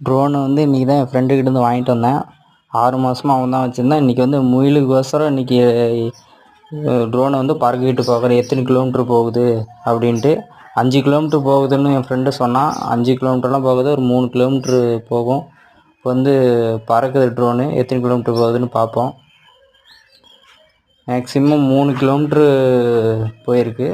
Drone வந்து இன்றைக்கி தான் என் ஃப்ரெண்டுக்கிட்டேருந்து வாங்கிட்டு வந்தேன். 6 மாதமாக அவன் தான் வச்சுருந்தான். இன்றைக்கி வந்து முயலுக்கோசரம் இன்றைக்கி ட்ரோனை வந்து பறக்கிட்டு பார்க்குறேன் எத்தனை கிலோமீட்ரு போகுது அப்படின்ட்டு. 5 கிலோமீட்ரு போகுதுன்னு என் ஃப்ரெண்டு சொன்னான். 5 கிலோமீட்டர்லாம் போகுது, ஒரு 3 கிலோமீட்ரு போகும். இப்போ வந்து பறக்குது ட்ரோனு, எத்தனை கிலோமீட்ரு போகுதுன்னு பார்ப்போம். மேக்ஸிமம் 3 கிலோமீட்ரு போயிருக்கு.